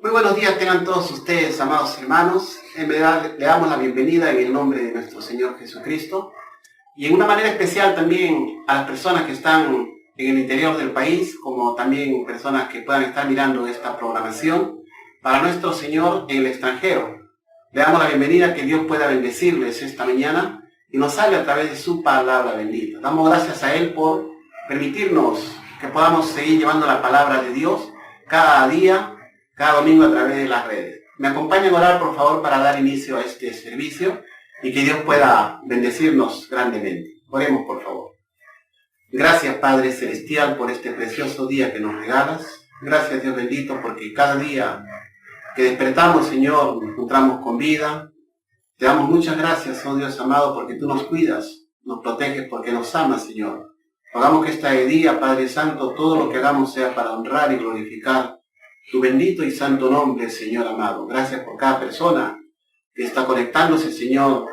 Muy buenos días tengan todos ustedes, amados hermanos. En verdad le damos la bienvenida en el nombre de nuestro Señor Jesucristo y en una manera especial también a las personas que están en el interior del país, como también personas que puedan estar mirando esta programación para nuestro Señor en el extranjero. Le damos la bienvenida, que Dios pueda bendecirles esta mañana y nos hable a través de su palabra bendita. Damos gracias a Él por permitirnos que podamos seguir llevando la palabra de Dios cada día, cada domingo a través de las redes. Me acompañan a orar, por favor, para dar inicio a este servicio y que Dios pueda bendecirnos grandemente. Oremos, por favor. Gracias, Padre Celestial, por este precioso día que nos regalas. Gracias, Dios bendito, porque cada día que despertamos, Señor, nos encontramos con vida. Te damos muchas gracias, oh Dios amado, porque tú nos cuidas, nos proteges, porque nos amas, Señor. Hagamos que este día, Padre Santo, todo lo que hagamos sea para honrar y glorificar tu bendito y santo nombre, Señor amado. Gracias por cada persona que está conectándose, Señor,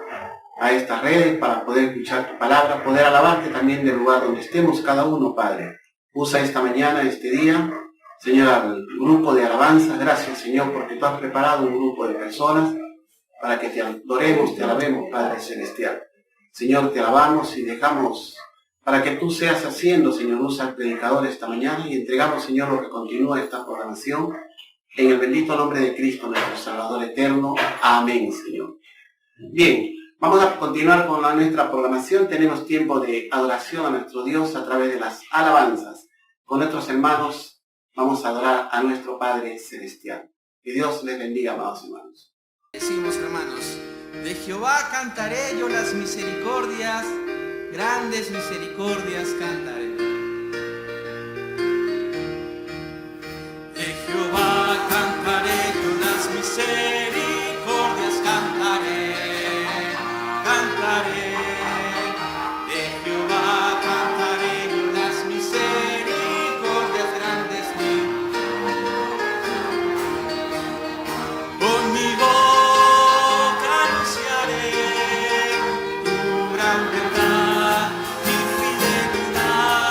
a estas redes para poder escuchar tu palabra, poder alabarte también del lugar donde estemos cada uno, Padre. Usa esta mañana, este día, Señor, al grupo de alabanza. Gracias, Señor, porque tú has preparado un grupo de personas para que te adoremos, te alabemos, Padre Celestial. Señor, te alabamos y dejamos para que tú seas haciendo, Señor, usa al predicador esta mañana y entregamos, Señor, lo que continúa esta programación en el bendito nombre de Cristo, nuestro Salvador eterno. Amén, Señor. Bien, vamos a continuar con nuestra programación. Tenemos tiempo de adoración a nuestro Dios a través de las alabanzas. Con nuestros hermanos vamos a adorar a nuestro Padre Celestial. Que Dios les bendiga, amados hermanos. Decimos, hermanos, de Jehová cantaré yo las misericordias, grandes misericordias cantaré. De Jehová cantaré yo las misericordias, cantaré, cantaré. De Jehová cantaré yo las misericordias, grandes con mi boca anunciaré tu gran verdad. Fidelidad.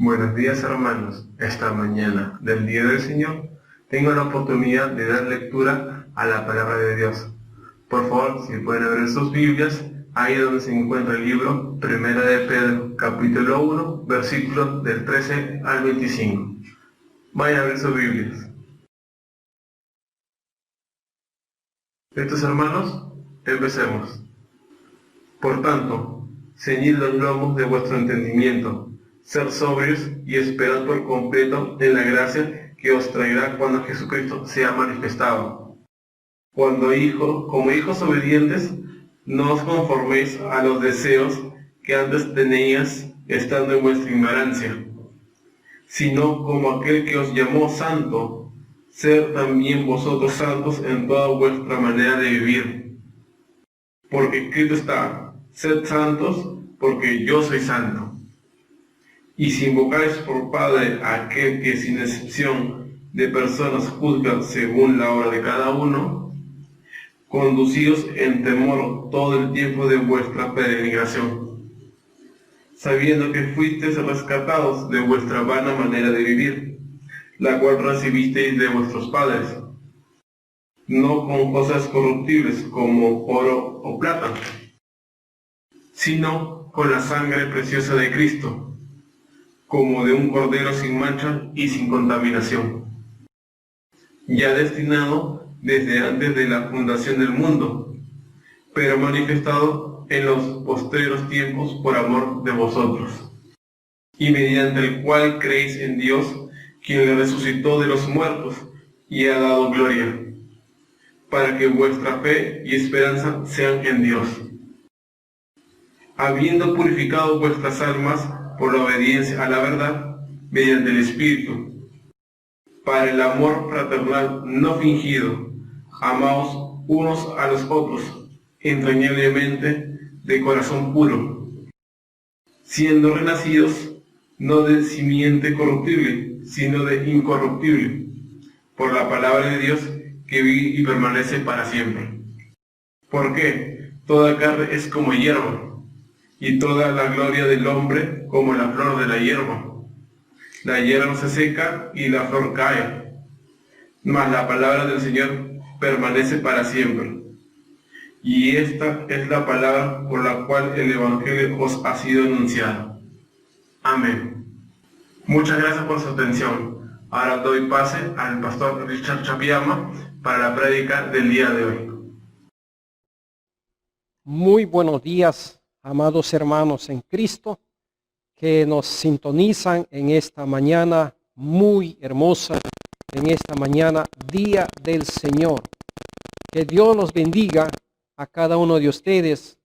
Buenos días, hermanos. Esta mañana del Día del Señor tengo la oportunidad de dar lectura a la palabra de Dios. Por favor, si pueden abrir sus Biblias, ahí donde se encuentra el libro Primera de Pedro, capítulo 1, versículos del 13 al 25. Vayan a abrir sus Biblias. Estos hermanos, empecemos. Por tanto, ceñid los lomos de vuestro entendimiento, ser sobrios y esperad por completo en la gracia que os traerá cuando Jesucristo sea manifestado. Como hijos obedientes, no os conforméis a los deseos que antes teníais estando en vuestra ignorancia, sino como aquel que os llamó santo, ser también vosotros santos en toda vuestra manera de vivir. Porque escrito está, sed santos, porque yo soy santo. Y si invocáis por Padre a aquel que sin excepción de personas juzga según la obra de cada uno, conducíos en temor todo el tiempo de vuestra peregrinación, sabiendo que fuisteis rescatados de vuestra vana manera de vivir, la cual recibisteis de vuestros padres, no con cosas corruptibles como oro o plata, sino con la sangre preciosa de Cristo, como de un cordero sin mancha y sin contaminación, ya destinado desde antes de la fundación del mundo, pero manifestado en los postreros tiempos por amor de vosotros, y mediante el cual creéis en Dios, quien le resucitó de los muertos y ha dado gloria, para que vuestra fe y esperanza sean en Dios, habiendo purificado vuestras almas por la obediencia a la verdad, mediante el Espíritu, para el amor fraternal no fingido, amaos unos a los otros, entrañablemente de corazón puro, siendo renacidos no de simiente corruptible, sino de incorruptible, por la palabra de Dios que vive y permanece para siempre. Porque toda carne es como hierba, y toda la gloria del hombre como la flor de la hierba. La hierba se seca y la flor cae, mas la palabra del Señor permanece para siempre. Y esta es la palabra por la cual el Evangelio os ha sido anunciado. Amén. Muchas gracias por su atención. Ahora doy pase al pastor Richard Chapiama para la prédica del día de hoy. Muy buenos días, amados hermanos en Cristo, que nos sintonizan en esta mañana muy hermosa, en esta mañana, Día del Señor. Que Dios los bendiga a cada uno de ustedes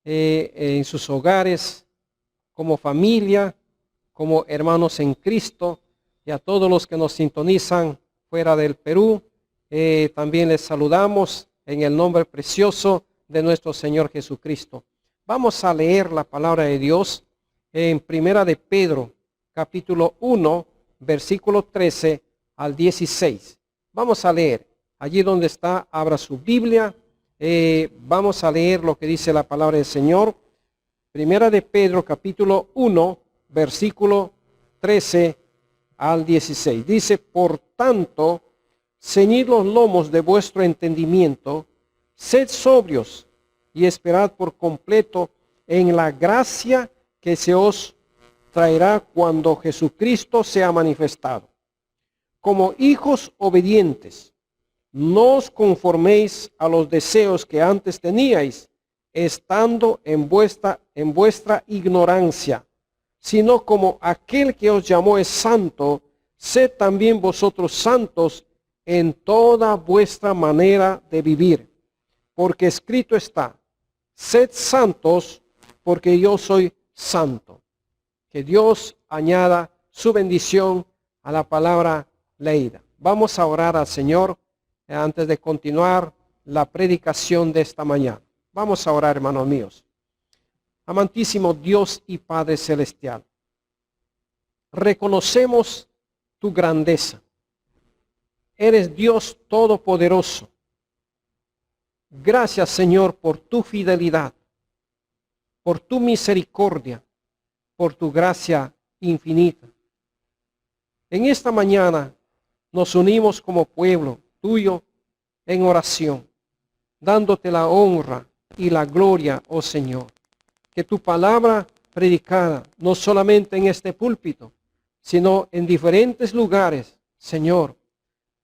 en sus hogares, como familia, como hermanos en Cristo, y a todos los que nos sintonizan fuera del Perú. También les saludamos en el nombre precioso de nuestro Señor Jesucristo. Vamos a leer la palabra de Dios en Primera de Pedro, capítulo 1, versículo 13 al 16. Vamos a leer. Allí donde está, abra su Biblia. Vamos a leer lo que dice la palabra del Señor. Primera de Pedro, capítulo 1, versículo 13 al 16. Dice: por tanto, ceñid los lomos de vuestro entendimiento, sed sobrios y esperad por completo en la gracia que se os traerá cuando Jesucristo sea manifestado. Como hijos obedientes, no os conforméis a los deseos que antes teníais, estando en vuestra ignorancia, sino como aquel que os llamó es santo, sed también vosotros santos en toda vuestra manera de vivir. Porque escrito está: sed santos, porque yo soy santo. Que Dios añada su bendición a la palabra leída. Vamos a orar al Señor antes de continuar la predicación de esta mañana. Vamos a orar, hermanos míos. Amantísimo Dios y Padre Celestial, reconocemos tu grandeza. Eres Dios todopoderoso. Gracias, Señor, por tu fidelidad, por tu misericordia, por tu gracia infinita. En esta mañana nos unimos como pueblo tuyo en oración, dándote la honra y la gloria, oh Señor. Que tu palabra predicada, no solamente en este púlpito, sino en diferentes lugares, Señor,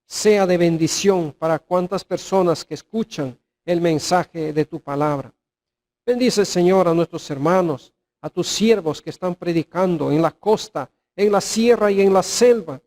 sea de bendición para cuantas personas que escuchan el mensaje de tu palabra. Bendice, Señor, a nuestros hermanos, a tus siervos que están predicando en la costa, en la sierra y en la selva,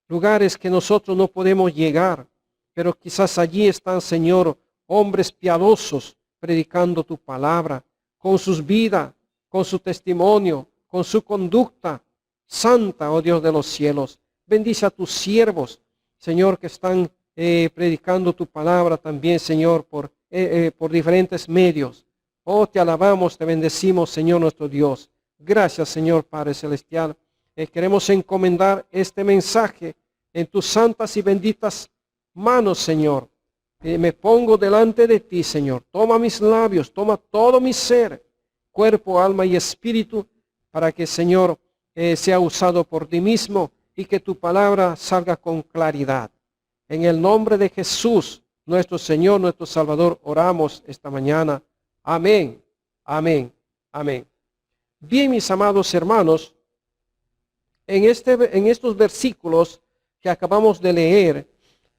lugares que nosotros no podemos llegar, pero quizás allí están, Señor, hombres piadosos predicando tu palabra, con sus vidas, con su testimonio, con su conducta santa, oh Dios de los cielos. Bendice a tus siervos, Señor, que están predicando tu palabra también, Señor, por diferentes medios. Oh, te alabamos, te bendecimos, Señor nuestro Dios. Gracias, Señor Padre Celestial. Queremos encomendar este mensaje en tus santas y benditas manos, Señor. Me pongo delante de ti, Señor. Toma mis labios, toma todo mi ser, cuerpo, alma y espíritu, para que, Señor, sea usado por ti mismo y que tu palabra salga con claridad. En el nombre de Jesús, nuestro Señor, nuestro Salvador, oramos esta mañana. Amén, amén, amén. Bien, mis amados hermanos, en estos versículos que acabamos de leer,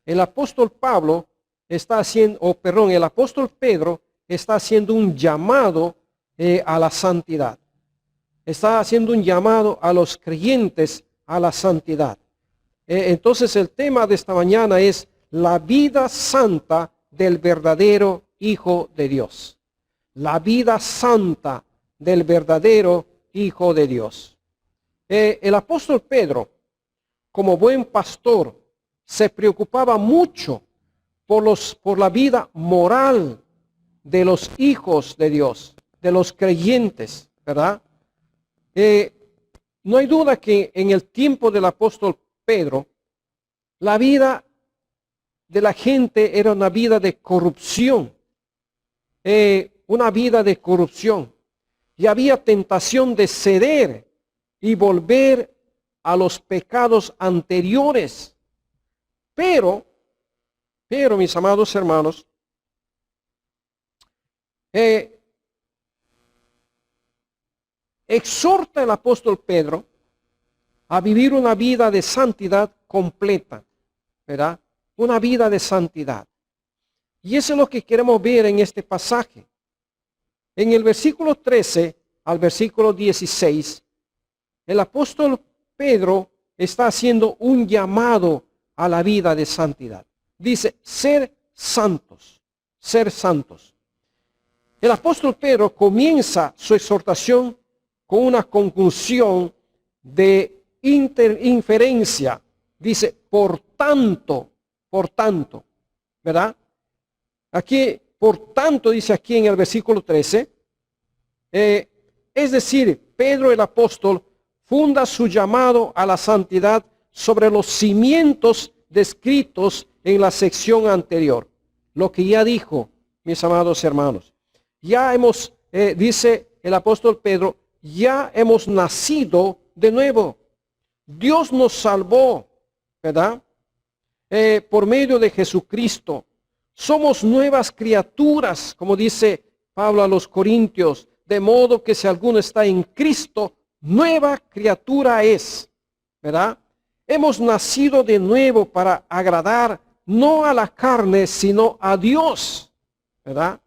el apóstol Pedro está haciendo un llamado a la santidad. Está haciendo un llamado a los creyentes a la santidad. Entonces el tema de esta mañana es la vida santa del verdadero Hijo de Dios. La vida santa del verdadero Hijo de Dios. El apóstol Pedro, como buen pastor, se preocupaba mucho por la vida moral de los hijos de Dios, de los creyentes, ¿verdad? No hay duda que en el tiempo del apóstol Pedro, la vida de la gente era una vida de corrupción, y había tentación de ceder y volver a los pecados anteriores. Pero, mis amados hermanos, exhorta el apóstol Pedro a vivir una vida de santidad completa, ¿verdad? Una vida de santidad. Y eso es lo que queremos ver en este pasaje. En el versículo 13 al versículo 16, el apóstol Pedro está haciendo un llamado a la vida de santidad. Dice, ser santos, ser santos. El apóstol Pedro comienza su exhortación con una conclusión de inferencia. Dice, por tanto, ¿verdad? Aquí, por tanto, dice aquí en el versículo 13, es decir, Pedro el apóstol funda su llamado a la santidad sobre los cimientos descritos en la sección anterior. Lo que ya dijo, mis amados hermanos. Ya hemos, dice el apóstol Pedro, ya hemos nacido de nuevo. Dios nos salvó, ¿verdad? Por medio de Jesucristo. Somos nuevas criaturas, como dice Pablo a los Corintios, de modo que si alguno está en Cristo, nueva criatura es, ¿verdad? Hemos nacido de nuevo para agradar no a la carne, sino a Dios, ¿verdad?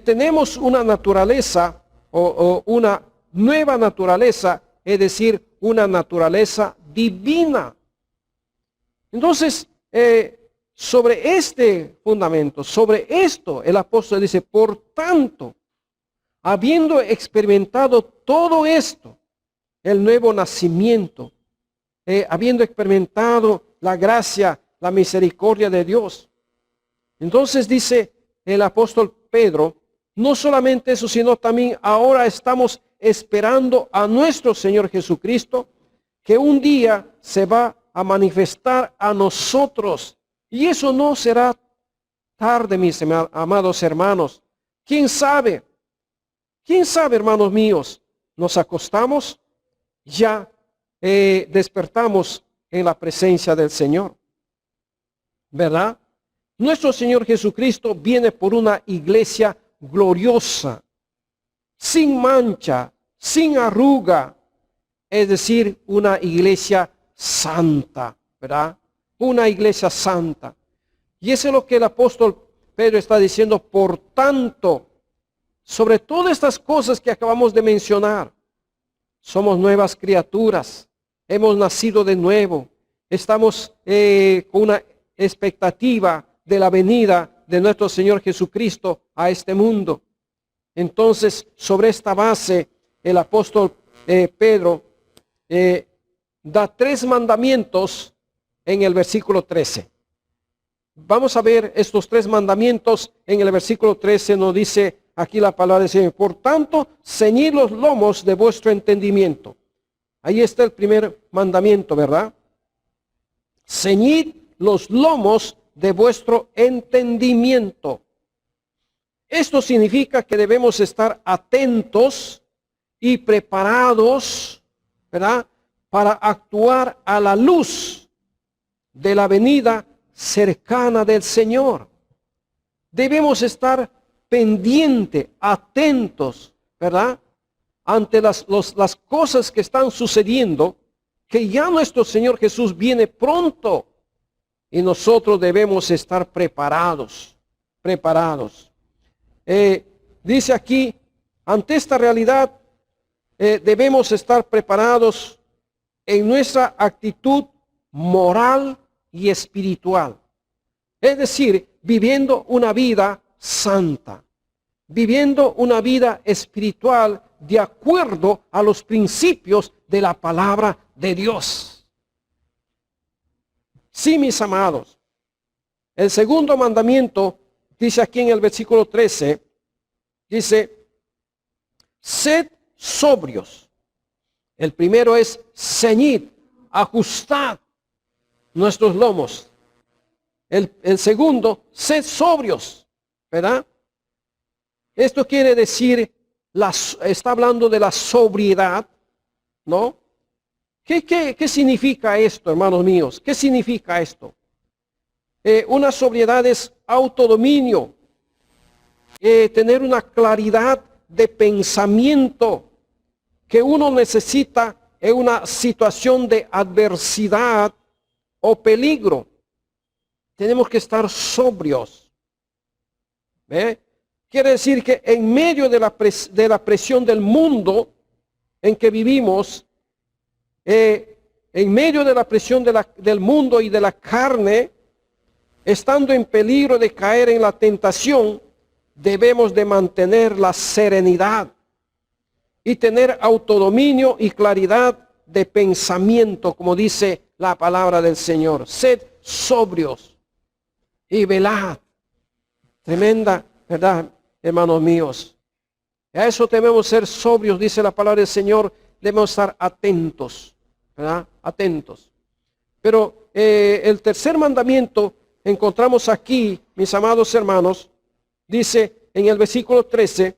Tenemos una naturaleza o una nueva naturaleza, es decir, una naturaleza divina. Entonces, sobre este fundamento, sobre esto, el apóstol dice, por tanto, habiendo experimentado todo esto, el nuevo nacimiento, habiendo experimentado la gracia, la misericordia de Dios. Entonces dice el apóstol Pedro, no solamente eso, sino también ahora estamos esperando a nuestro Señor Jesucristo, que un día se va a manifestar a nosotros. Y eso no será tarde, mis amados hermanos. ¿Quién sabe? ¿Quién sabe, hermanos míos? Nos acostamos, ya despertamos en la presencia del Señor, ¿verdad? Nuestro Señor Jesucristo viene por una iglesia gloriosa, sin mancha, sin arruga, es decir, una iglesia santa, ¿verdad? Una iglesia santa. Y eso es lo que el apóstol Pedro está diciendo, por tanto, sobre todas estas cosas que acabamos de mencionar, somos nuevas criaturas, hemos nacido de nuevo, estamos con una expectativa de la venida de nuestro Señor Jesucristo a este mundo. Entonces, sobre esta base, el apóstol Pedro da 3 mandamientos en el versículo 13. Vamos a ver estos 3 mandamientos. En el versículo 13 nos dice aquí la palabra del Señor. Por tanto, ceñid los lomos de vuestro entendimiento. Ahí está el primer mandamiento, ¿verdad? Ceñid los lomos de vuestro entendimiento. Esto significa que debemos estar atentos y preparados, ¿verdad?, para actuar a la luz de la venida cercana del Señor. Debemos estar pendientes, atentos, ¿verdad?, ante las cosas que están sucediendo, que ya nuestro Señor Jesús viene pronto y nosotros debemos estar preparados. Dice aquí ante esta realidad debemos estar preparados en nuestra actitud moral y espiritual. Es decir, viviendo una vida santa, viviendo una vida espiritual de acuerdo a los principios de la palabra de Dios. Sí, mis amados, el segundo mandamiento dice aquí en el versículo 13, dice, sed sobrios. El primero es ceñid, ajustad nuestros lomos. El segundo, sed sobrios, ¿verdad? Esto quiere decir, está hablando de la sobriedad, ¿no? ¿Qué significa esto, hermanos míos? ¿Qué significa esto? Una sobriedad es autodominio, tener una claridad de pensamiento que uno necesita en una situación de adversidad o peligro. Tenemos que estar sobrios. ¿Ve? Quiere decir que en medio de la presión del mundo en que vivimos, en medio de la presión del mundo y de la carne, estando en peligro de caer en la tentación, debemos de mantener la serenidad y tener autodominio y claridad de pensamiento, como dice la palabra del Señor. Sed sobrios y velad. Tremenda, ¿verdad, hermanos míos? A eso debemos ser sobrios, dice la palabra del Señor. Debemos estar atentos, ¿verdad? Atentos. Pero el tercer mandamiento encontramos aquí, mis amados hermanos, dice en el versículo 13,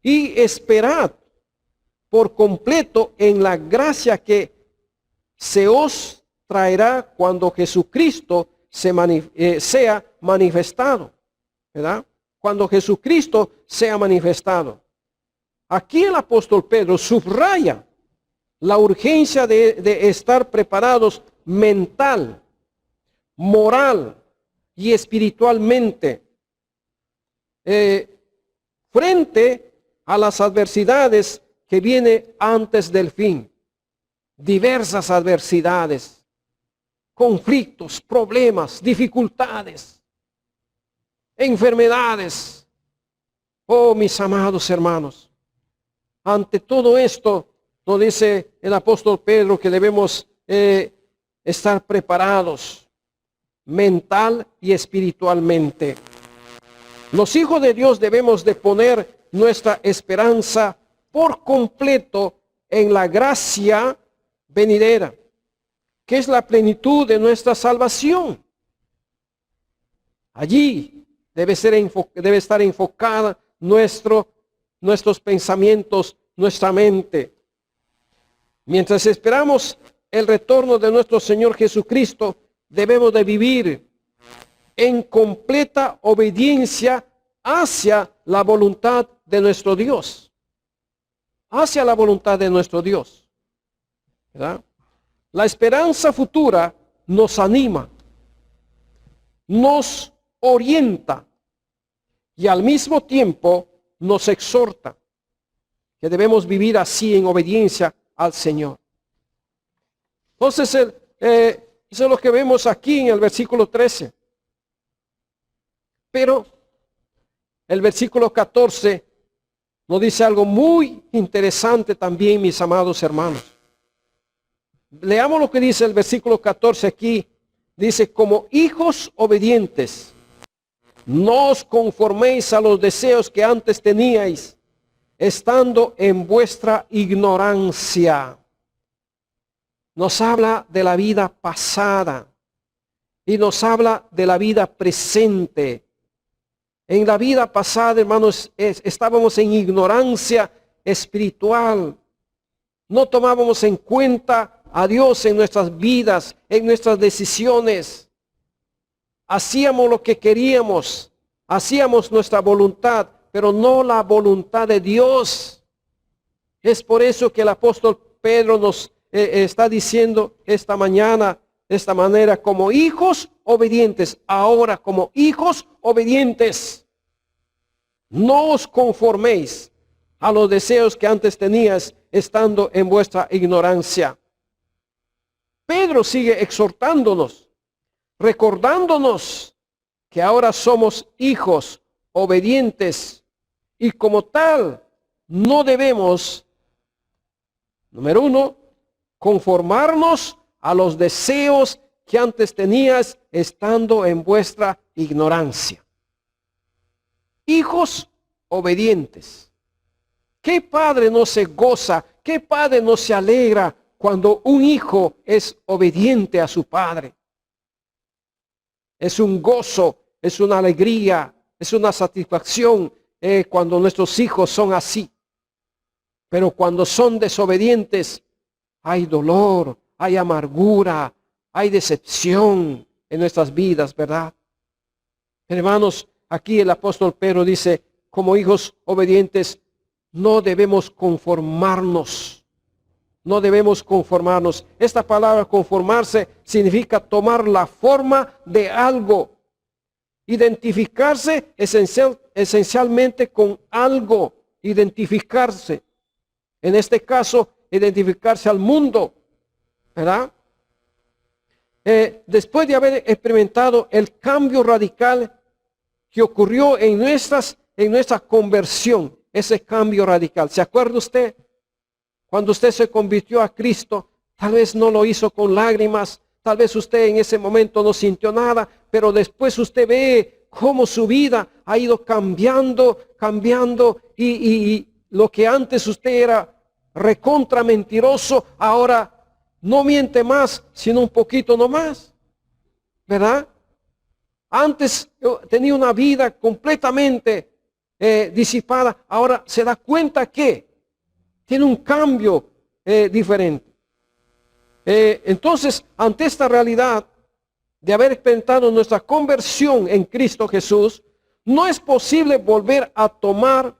y esperad por completo en la gracia que se os traerá cuando Jesucristo sea manifestado, ¿verdad? Cuando Jesucristo sea manifestado. Aquí el apóstol Pedro subraya la urgencia de estar preparados mental, moral y espiritualmente frente a las adversidades que vienen antes del fin. Diversas adversidades, conflictos, problemas, dificultades, enfermedades. Oh, mis amados hermanos, ante todo esto nos dice el apóstol Pedro que debemos estar preparados mental y espiritualmente. Los hijos de Dios debemos de poner nuestra esperanza por completo en la gracia venidera, que es la plenitud de nuestra salvación. Allí debe estar enfocada nuestros pensamientos, nuestra mente. Mientras esperamos el retorno de nuestro Señor Jesucristo, debemos de vivir en completa obediencia hacia la voluntad de nuestro Dios. Hacia la voluntad de nuestro Dios, ¿verdad? La esperanza futura nos anima, nos orienta y al mismo tiempo nos exhorta que debemos vivir así en obediencia al Señor. Entonces, eso es lo que vemos aquí en el versículo 13. Pero el versículo 14 nos dice algo muy interesante también, mis amados hermanos. Leamos lo que dice el versículo 14 aquí. Dice, como hijos obedientes, no os conforméis a los deseos que antes teníais, estando en vuestra ignorancia. Nos habla de la vida pasada y nos habla de la vida presente. En la vida pasada, hermanos, estábamos en ignorancia espiritual. No tomábamos en cuenta a Dios en nuestras vidas, en nuestras decisiones. Hacíamos lo que queríamos, hacíamos nuestra voluntad, pero no la voluntad de Dios. Es por eso que el apóstol Pedro nos está diciendo esta mañana, de esta manera, como hijos obedientes, ahora como hijos obedientes. no os conforméis a los deseos que antes tenías estando en vuestra ignorancia. Pedro sigue exhortándonos, recordándonos que ahora somos hijos obedientes y como tal no debemos, número uno, conformarnos a los deseos que antes tenías estando en vuestra ignorancia. Hijos obedientes. ¿Qué padre no se goza? ¿Qué padre no se alegra cuando un hijo es obediente a su padre? Es un gozo, es una alegría, es una satisfacción cuando nuestros hijos son así. Pero cuando son desobedientes, hay dolor, hay amargura, hay decepción en nuestras vidas, ¿verdad? Hermanos, aquí el apóstol Pedro dice, como hijos obedientes, no debemos conformarnos. No debemos conformarnos. Esta palabra conformarse significa tomar la forma de algo. Identificarse esencialmente con algo. Identificarse. En este caso, identificarse al mundo. ¿Verdad? Después de haber experimentado el cambio radical que ocurrió en nuestra conversión, ese cambio radical. ¿Se acuerda usted? Cuando usted se convirtió a Cristo, tal vez no lo hizo con lágrimas, tal vez usted en ese momento no sintió nada, pero después usted ve cómo su vida ha ido cambiando y lo que antes usted era recontra mentiroso, ahora no miente más, sino un poquito nomás, ¿verdad? Antes tenía una vida completamente disipada, ahora se da cuenta que tiene un cambio diferente. Entonces, ante esta realidad de haber experimentado nuestra conversión en Cristo Jesús, no es posible volver a tomar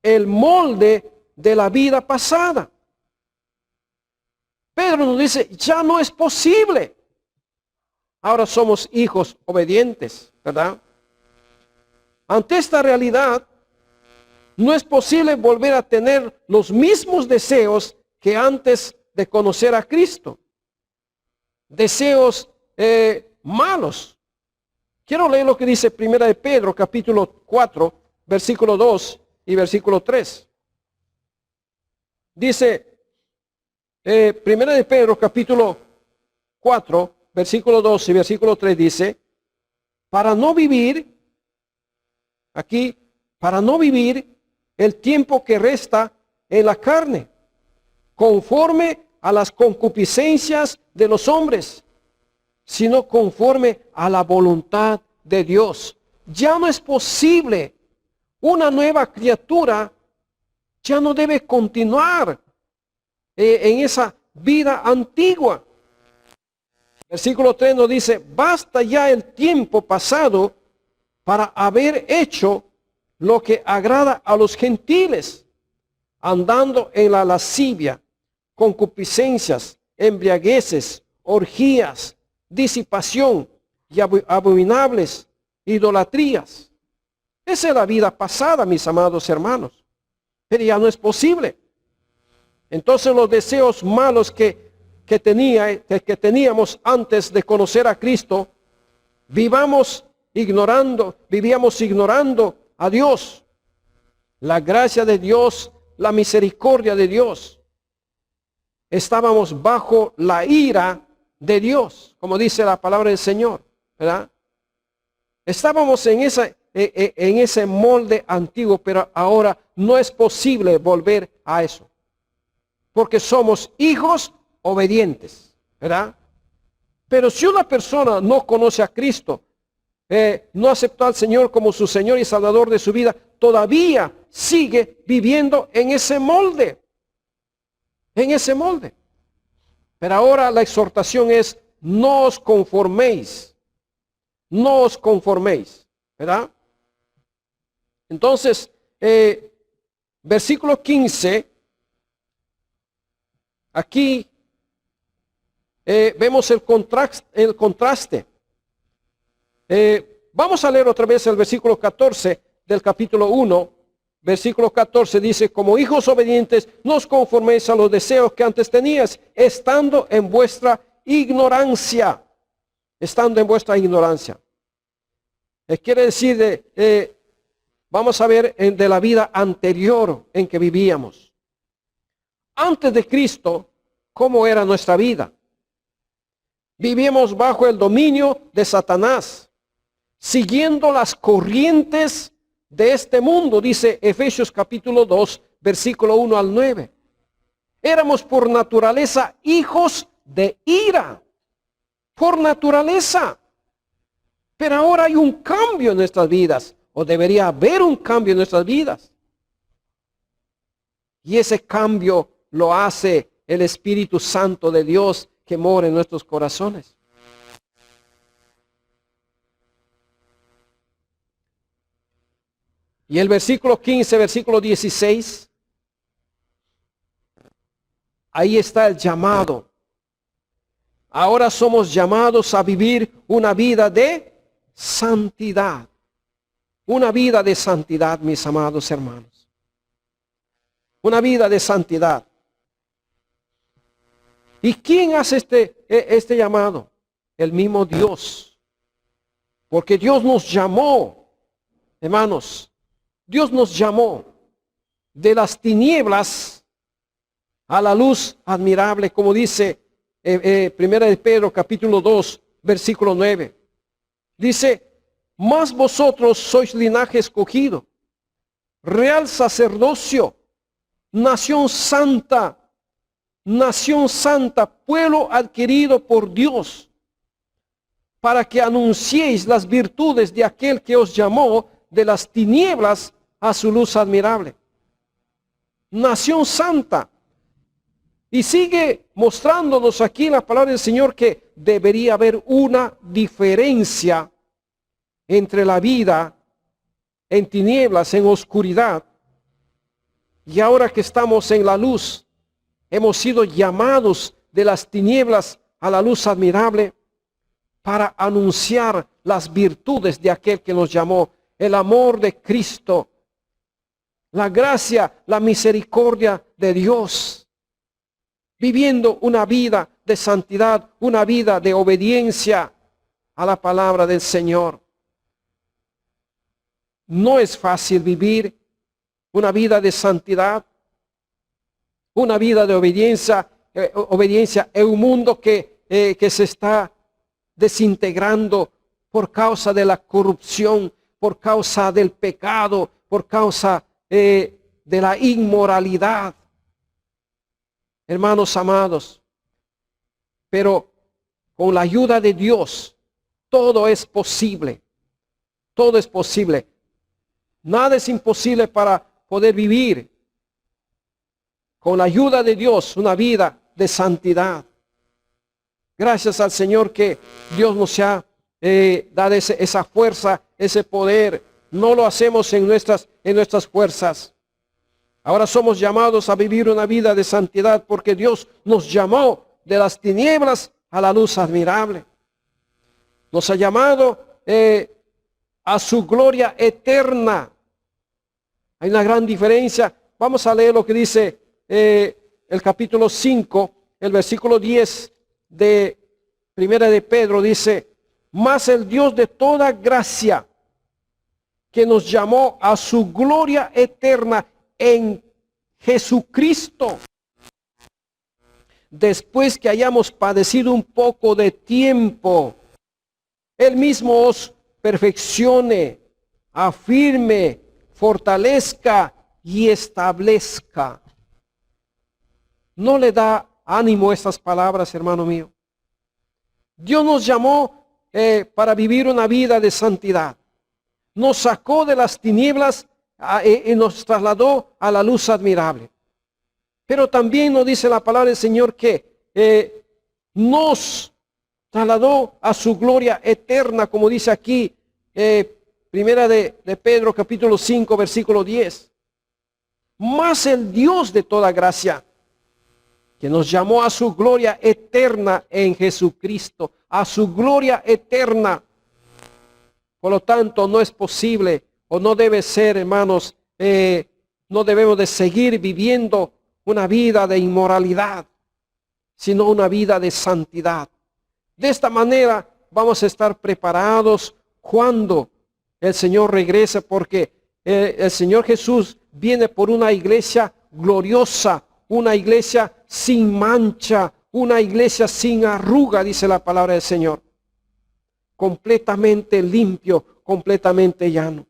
el molde de la vida pasada. Pedro nos dice, ya no es posible. Ahora somos hijos obedientes, ¿verdad? Ante esta realidad, no es posible volver a tener los mismos deseos que antes de conocer a Cristo. Deseos malos. Quiero leer lo que dice Primera de Pedro, capítulo 4, versículo 2 y versículo 3. Dice, Primera de Pedro, capítulo 4, versículo 2 y versículo 3 dice, para no vivir el tiempo que resta en la carne, conforme a las concupiscencias de los hombres, sino conforme a la voluntad de Dios. Ya no es posible. Una nueva criatura ya no debe continuar en esa vida antigua. Versículo 3 nos dice, basta ya el tiempo pasado para haber hecho lo que agrada a los gentiles, andando en la lascivia, concupiscencias, embriagueces, orgías, disipación y abominables idolatrías. Esa es la vida pasada, mis amados hermanos. Pero ya no es posible. Entonces los deseos malos que teníamos antes de conocer a Cristo, vivíamos ignorando a Dios, la gracia de Dios, la misericordia de Dios. Estábamos bajo la ira de Dios, como dice la palabra del Señor, ¿verdad? Estábamos en ese molde antiguo, pero ahora no es posible volver a eso, porque somos hijos obedientes, ¿verdad? Pero si una persona no conoce a Cristo, no aceptó al Señor como su Señor y Salvador de su vida, todavía sigue viviendo en ese molde. En ese molde. Pero ahora la exhortación es, no os conforméis. No os conforméis. ¿Verdad? Entonces, versículo 15, aquí vemos el contraste. Vamos a leer otra vez el versículo 14. del capítulo 1, versículo 14 dice, como hijos obedientes, no os conforméis a los deseos que antes tenías, estando en vuestra ignorancia. Estando en vuestra ignorancia. Quiere decir, vamos a ver de la vida anterior en que vivíamos. Antes de Cristo, ¿cómo era nuestra vida? Vivíamos bajo el dominio de Satanás, siguiendo las corrientes de este mundo, dice Efesios capítulo 2, versículo 1 al 9. Éramos por naturaleza hijos de ira, por naturaleza. Pero ahora hay un cambio en nuestras vidas, o debería haber un cambio en nuestras vidas. Y ese cambio lo hace el Espíritu Santo de Dios que mora en nuestros corazones. Y el versículo 15, versículo 16, ahí está el llamado. Ahora somos llamados a vivir una vida de santidad. Una vida de santidad, mis amados hermanos. Una vida de santidad. ¿Y quién hace este llamado? El mismo Dios. Porque Dios nos llamó, hermanos, Dios nos llamó de las tinieblas a la luz admirable, como dice Primera de Pedro capítulo 2, versículo 9. Dice, mas vosotros sois linaje escogido, real sacerdocio, nación santa, pueblo adquirido por Dios, para que anunciéis las virtudes de aquel que os llamó de las tinieblas a su luz admirable. Nación santa. Y sigue mostrándonos aquí la palabra del Señor que debería haber una diferencia entre la vida en tinieblas, en oscuridad, y ahora que estamos en la luz. Hemos sido llamados de las tinieblas a la luz admirable para anunciar las virtudes de aquel que nos llamó, el amor de Cristo, la gracia, la misericordia de Dios, viviendo una vida de santidad, una vida de obediencia a la palabra del Señor. No es fácil vivir una vida de santidad, una vida de obediencia en un mundo que se está desintegrando por causa de la corrupción, por causa del pecado, por causa de la inmoralidad. Hermanos amados, pero con la ayuda de Dios todo es posible. Todo es posible. Nada es imposible para poder vivir con la ayuda de Dios una vida de santidad. Gracias al Señor que Dios nos ha dado esa fuerza, ese poder. No lo hacemos en nuestras fuerzas. Ahora somos llamados a vivir una vida de santidad porque Dios nos llamó de las tinieblas a la luz admirable. Nos ha llamado a su gloria eterna. Hay una gran diferencia. Vamos a leer lo que dice el capítulo 5, el versículo 10 de Primera de Pedro. Dice, mas el Dios de toda gracia, que nos llamó a su gloria eterna en Jesucristo, después que hayamos padecido un poco de tiempo, Él mismo os perfeccione, afirme, fortalezca y establezca. ¿No le da ánimo estas palabras, hermano mío? Dios nos llamó para vivir una vida de santidad. Nos sacó de las tinieblas y nos trasladó a la luz admirable. Pero también nos dice la palabra del Señor que nos trasladó a su gloria eterna, como dice aquí, Primera de Pedro capítulo 5, versículo 10. Mas el Dios de toda gracia, que nos llamó a su gloria eterna en Jesucristo, a su gloria eterna. Por lo tanto, no es posible o no debe ser, hermanos, no debemos de seguir viviendo una vida de inmoralidad, sino una vida de santidad. De esta manera vamos a estar preparados cuando el Señor regrese, porque el Señor Jesús viene por una iglesia gloriosa, una iglesia sin mancha, una iglesia sin arruga, dice la palabra del Señor. Completamente limpio, completamente llano.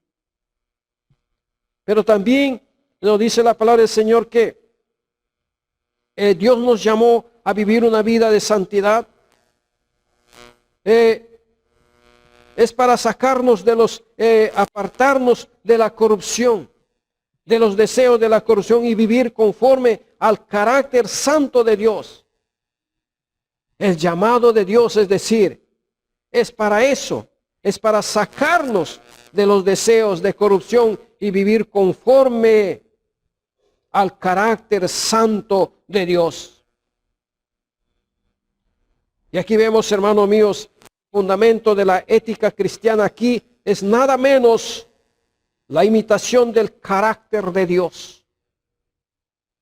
Pero también nos dice la palabra del Señor que Dios nos llamó a vivir una vida de santidad. Es para sacarnos de apartarnos de la corrupción, de los deseos de la corrupción y vivir conforme al carácter santo de Dios. El llamado de Dios, es decir, es para eso, es para sacarnos de los deseos de corrupción y vivir conforme al carácter santo de Dios. Y aquí vemos, hermanos míos, el fundamento de la ética cristiana aquí es nada menos la imitación del carácter de Dios.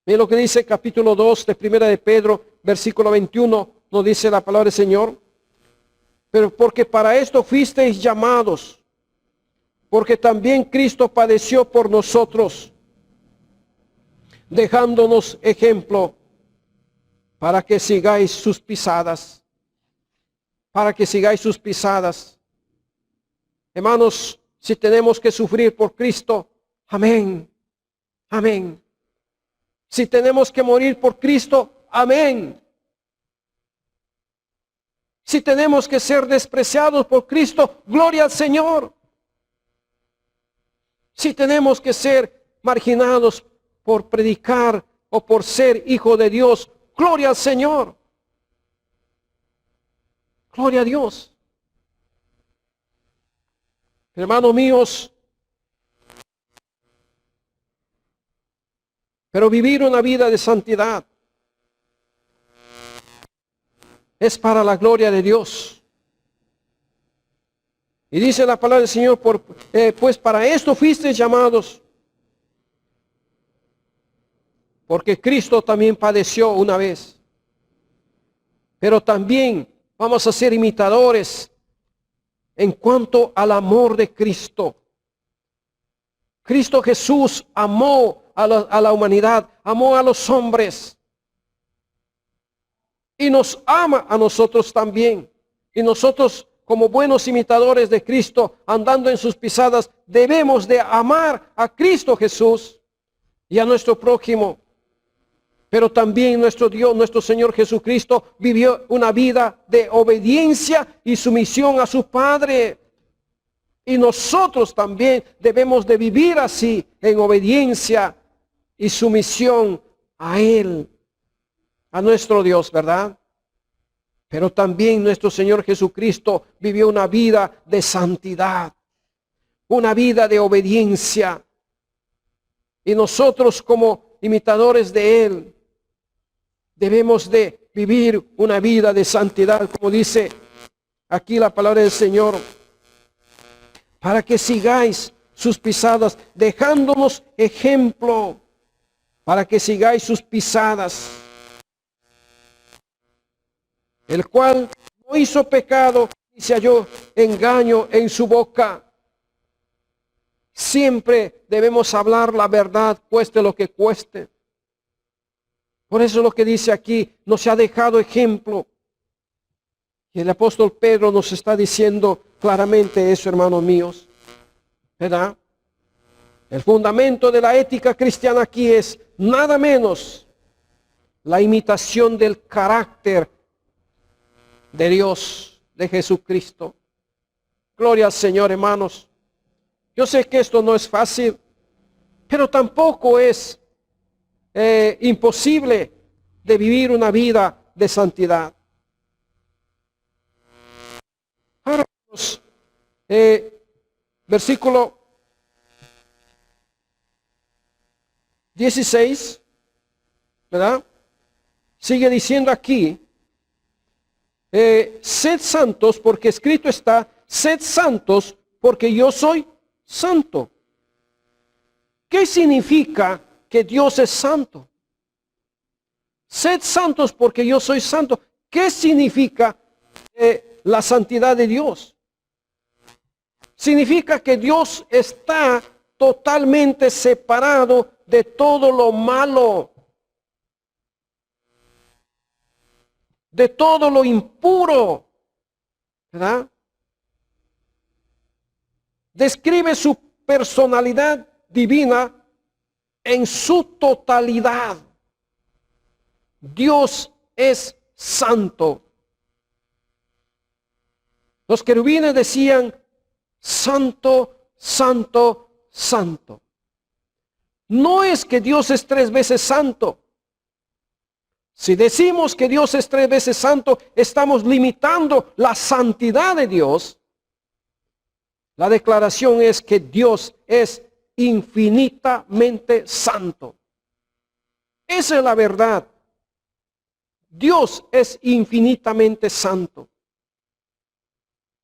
Miren lo que dice capítulo 2 de Primera de Pedro, versículo 21, nos dice la palabra del Señor. Pero porque para esto fuisteis llamados, porque también Cristo padeció por nosotros, dejándonos ejemplo para que sigáis sus pisadas. Para que sigáis sus pisadas. Hermanos, si tenemos que sufrir por Cristo, amén, amén. Si tenemos que morir por Cristo, amén. Si tenemos que ser despreciados por Cristo, gloria al Señor. Si tenemos que ser marginados por predicar o por ser hijo de Dios, gloria al Señor. Gloria a Dios. Hermanos míos, pero vivir una vida de santidad es para la gloria de Dios. Y dice la palabra del Señor, pues para esto fuisteis llamados, porque Cristo también padeció una vez. Pero también vamos a ser imitadores en cuanto al amor de Cristo. Cristo Jesús amó a la humanidad, amó a los hombres. Y nos ama a nosotros también. Y nosotros, como buenos imitadores de Cristo, andando en sus pisadas, debemos de amar a Cristo Jesús y a nuestro prójimo. Pero también nuestro Dios, nuestro Señor Jesucristo, vivió una vida de obediencia y sumisión a su Padre. Y nosotros también debemos de vivir así, en obediencia y sumisión a Él, a nuestro Dios, ¿verdad? Pero también nuestro Señor Jesucristo vivió una vida de santidad, una vida de obediencia. Y nosotros, como imitadores de Él, debemos de vivir una vida de santidad, como dice aquí la palabra del Señor, para que sigáis sus pisadas, dejándonos ejemplo, para que sigáis sus pisadas, el cual no hizo pecado y se halló engaño en su boca. Siempre debemos hablar la verdad, cueste lo que cueste. Por eso lo que dice aquí, nos ha dejado ejemplo. Y el apóstol Pedro nos está diciendo claramente eso, hermanos míos, ¿verdad? El fundamento de la ética cristiana aquí es nada menos la imitación del carácter de Dios, de Jesucristo. Gloria al Señor, hermanos. Yo sé que esto no es fácil, pero tampoco es imposible de vivir una vida de santidad. Ahora, versículo 16, ¿verdad? Sigue diciendo aquí, sed santos porque escrito está, sed santos porque yo soy santo. ¿Qué significa que Dios es santo? Sed santos porque yo soy santo. ¿Qué significa la santidad de Dios? Significa que Dios está totalmente separado de todo lo malo, de todo lo impuro, ¿verdad? Describe su personalidad divina en su totalidad. Dios es santo. Los querubines decían, santo, santo, santo. No es que Dios es 3 veces santo. Si decimos que Dios es 3 veces santo, estamos limitando la santidad de Dios. La declaración es que Dios es infinitamente santo. Esa es la verdad. Dios es infinitamente santo.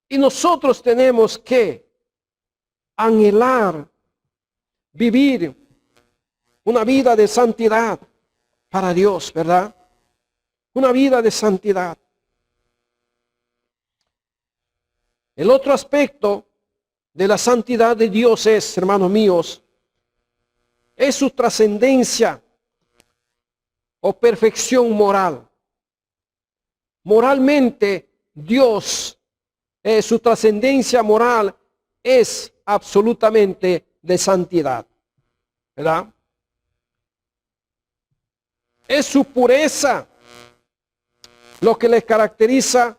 Y nosotros tenemos que anhelar vivir una vida de santidad para Dios, ¿verdad? Una vida de santidad. El otro aspecto de la santidad de Dios es, hermanos míos, es su trascendencia o perfección moral. Moralmente, Dios, su trascendencia moral es absolutamente de santidad, ¿verdad? Es su pureza lo que le caracteriza,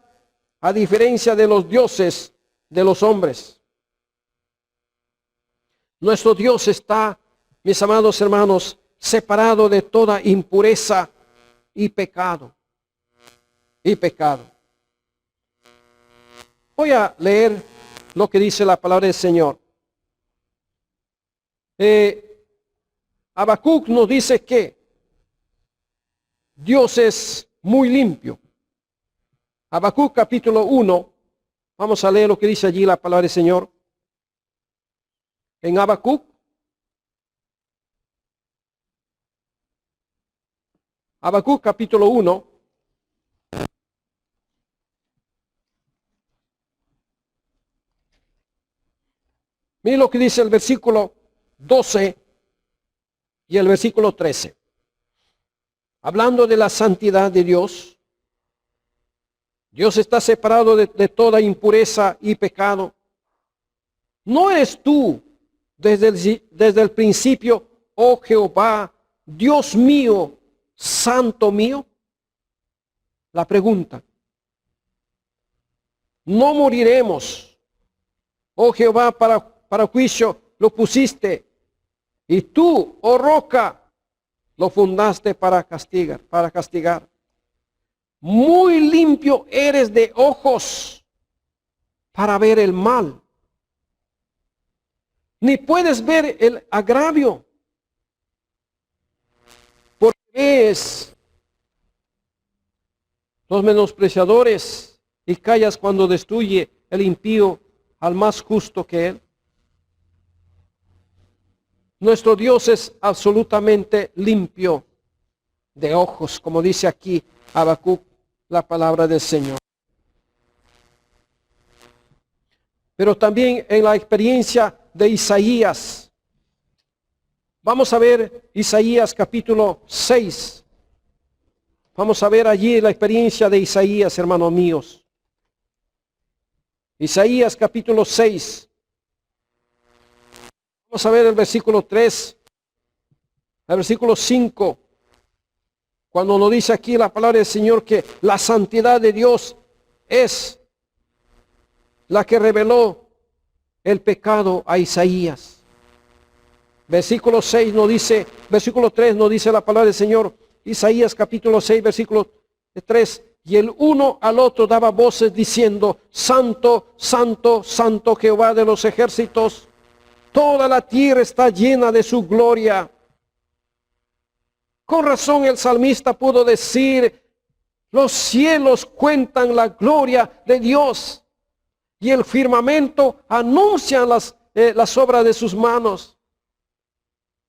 a diferencia de los dioses de los hombres. Nuestro Dios está, mis amados hermanos, separado de toda impureza y pecado. Voy a leer lo que dice la palabra del Señor. Habacuc nos dice que Dios es muy limpio. Habacuc capítulo 1, vamos a leer lo que dice allí la palabra del Señor. En Habacuc, capítulo 1, miren lo que dice el versículo 12 y el versículo 13. Hablando de la santidad de Dios, Dios está separado de toda impureza y pecado. ¿No eres tú desde el principio, oh Jehová, Dios mío, santo mío? La pregunta. No moriremos, oh Jehová, para juicio lo pusiste, y tú, oh roca, lo fundaste para castigar. Muy limpio eres de ojos para ver el mal, ni puedes ver el agravio, porque ves los menospreciadores y callas cuando destruye el impío al más justo que él. Nuestro Dios es absolutamente limpio de ojos, como dice aquí Habacuc, la palabra del Señor. Pero también en la experiencia de Isaías, vamos a ver Isaías capítulo 6. Vamos a ver allí la experiencia de Isaías, hermanos míos. Isaías capítulo 6. Vamos a ver el versículo 3, el versículo 5, cuando nos dice aquí la palabra del Señor que la santidad de Dios es la que reveló el pecado a Isaías. Versículo 6 nos dice, versículo 3 nos dice la palabra del Señor, Isaías capítulo 6, versículo 3, y el uno al otro daba voces diciendo, Santo, Santo, Santo Jehová de los ejércitos. Toda la tierra está llena de su gloria. Con razón el salmista pudo decir, los cielos cuentan la gloria de Dios y el firmamento anuncia las obras de sus manos.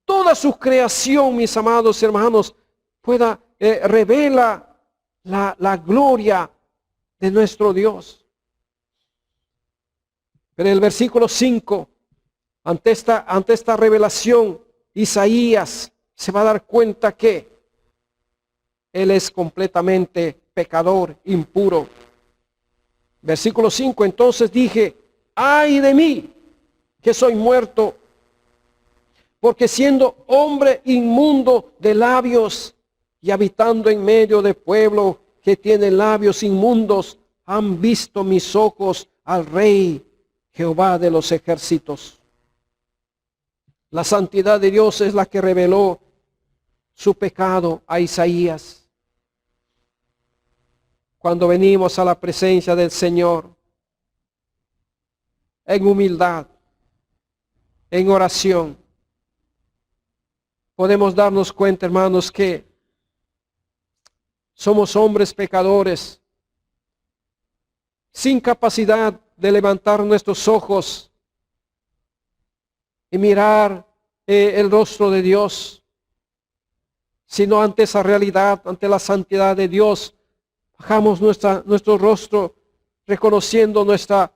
toda su creación, mis amados hermanos, pueda revela la gloria de nuestro Dios. Pero en el versículo 5, ante esta revelación, Isaías se va a dar cuenta que él es completamente pecador, impuro. Versículo 5, entonces dije, ay de mí, que soy muerto, porque siendo hombre inmundo de labios y habitando en medio de pueblo que tiene labios inmundos, han visto mis ojos al Rey Jehová de los ejércitos. La santidad de Dios es la que reveló su pecado a Isaías. Cuando venimos a la presencia del Señor, en humildad, en oración, podemos darnos cuenta, hermanos, que somos hombres pecadores, sin capacidad de levantar nuestros ojos y mirar el rostro de Dios, sino ante esa realidad, ante la santidad de Dios, bajamos nuestro rostro reconociendo nuestra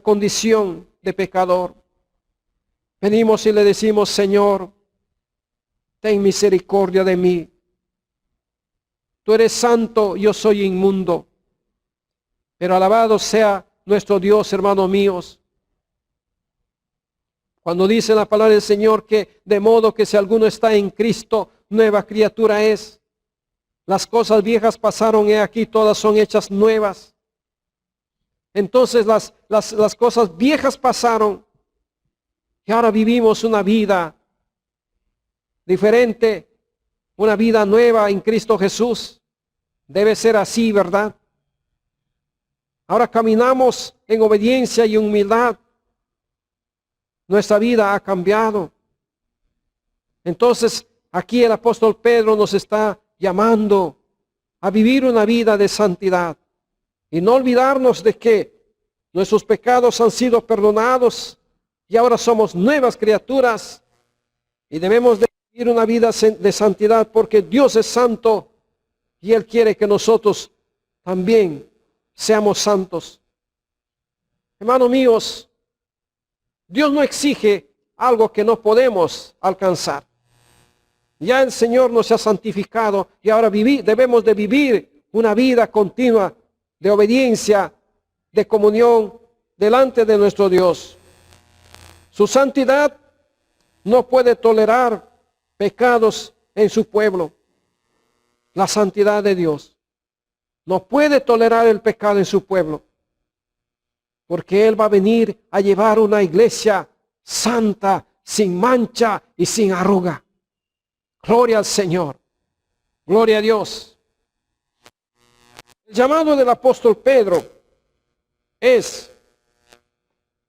condición de pecador. Venimos y le decimos, Señor, ten misericordia de mí. Tú eres santo, yo soy inmundo. Pero alabado sea nuestro Dios, hermanos míos. Cuando dice la palabra del Señor que de modo que si alguno está en Cristo, nueva criatura es. Las cosas viejas pasaron, he aquí todas son hechas nuevas. Entonces las cosas viejas pasaron y ahora vivimos una vida diferente, una vida nueva en Cristo Jesús. Debe ser así, ¿verdad? Ahora caminamos en obediencia y humildad. Nuestra vida ha cambiado. Entonces, aquí el apóstol Pedro nos está llamando a vivir una vida de santidad y no olvidarnos de que nuestros pecados han sido perdonados y ahora somos nuevas criaturas y debemos de vivir una vida de santidad porque Dios es santo y Él quiere que nosotros también seamos santos. Hermanos míos, Dios no exige algo que no podemos alcanzar. Ya el Señor nos ha santificado y ahora debemos de vivir una vida continua de obediencia, de comunión delante de nuestro Dios. Su santidad no puede tolerar pecados en su pueblo. La santidad de Dios no puede tolerar el pecado en su pueblo, porque Él va a venir a llevar una iglesia santa, sin mancha y sin arruga. Gloria al Señor. Gloria a Dios. El llamado del apóstol Pedro es,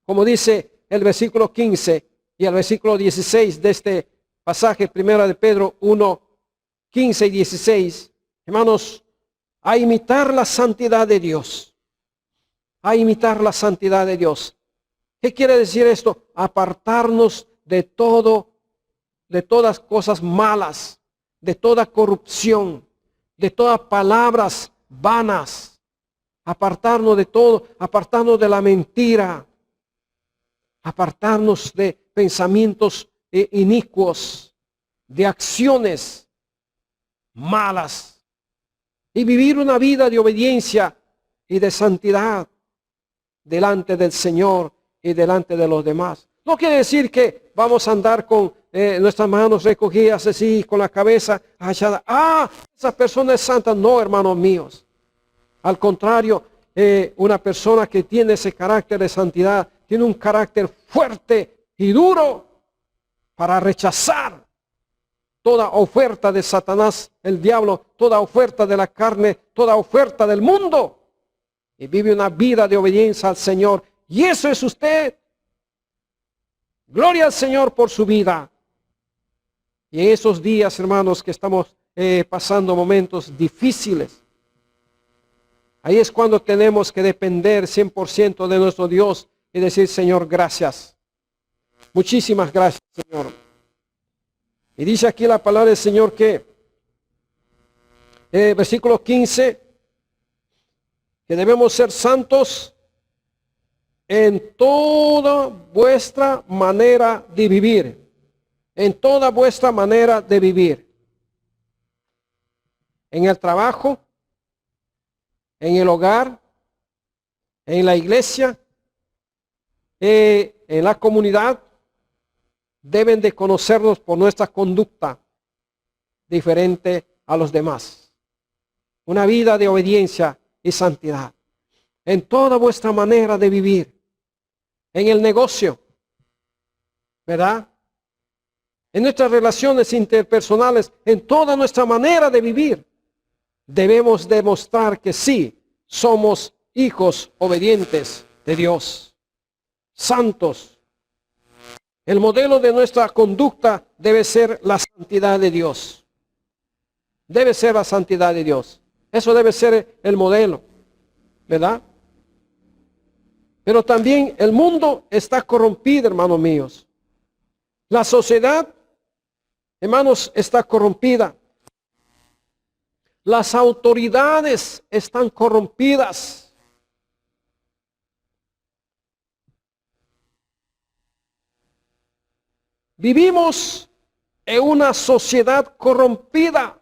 como dice el versículo 15 y el versículo 16 de este pasaje, primera de Pedro 1, 15 y 16, hermanos, a imitar la santidad de Dios. A imitar la santidad de Dios. ¿Qué quiere decir esto? Apartarnos de todas cosas malas, de toda corrupción, de todas palabras vanas. Apartarnos de todo, apartarnos de la mentira, apartarnos de pensamientos inicuos, de acciones malas y vivir una vida de obediencia y de santidad delante del Señor y delante de los demás. No quiere decir que vamos a andar con nuestras manos recogidas así, con la cabeza agachada. Esa persona es santa. No, hermanos míos. Al contrario, una persona que tiene ese carácter de santidad, tiene un carácter fuerte y duro para rechazar toda oferta de Satanás, el diablo, toda oferta de la carne, toda oferta del mundo. Y vive una vida de obediencia al Señor. Y eso es usted. Gloria al Señor por su vida. Y en esos días, hermanos, que estamos pasando momentos difíciles, ahí es cuando tenemos que depender 100% de nuestro Dios y decir, Señor, gracias. Muchísimas gracias, Señor. Y dice aquí la palabra del Señor que, versículo 15, que debemos ser santos en toda vuestra manera de vivir. En toda vuestra manera de vivir. En el trabajo, en el hogar, en la iglesia, en la comunidad, deben de conocernos por nuestra conducta diferente a los demás. Una vida de obediencia y santidad. En toda vuestra manera de vivir. En el negocio, ¿verdad? En nuestras relaciones interpersonales, en toda nuestra manera de vivir, debemos demostrar que sí, somos hijos obedientes de Dios, santos. El modelo de nuestra conducta debe ser la santidad de Dios. Debe ser la santidad de Dios. Eso debe ser el modelo, ¿verdad? Pero también el mundo está corrompido, hermanos míos. La sociedad, hermanos, está corrompida. Las autoridades están corrompidas. Vivimos en una sociedad corrompida.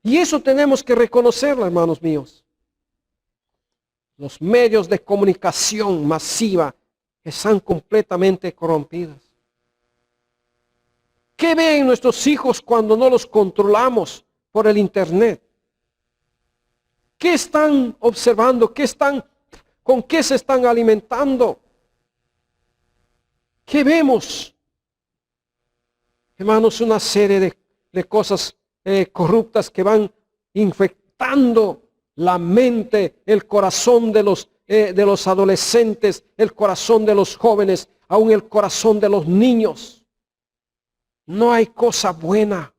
Y eso tenemos que reconocerlo, hermanos míos. Los medios de comunicación masiva están completamente corrompidos. ¿Qué ven nuestros hijos cuando no los controlamos por el internet? ¿Qué están observando? ¿Con qué se están alimentando? ¿Qué vemos? Hermanos, una serie de cosas corruptas que van infectando la mente, el corazón de los adolescentes, el corazón de los jóvenes, aún el corazón de los niños. No hay cosa buena.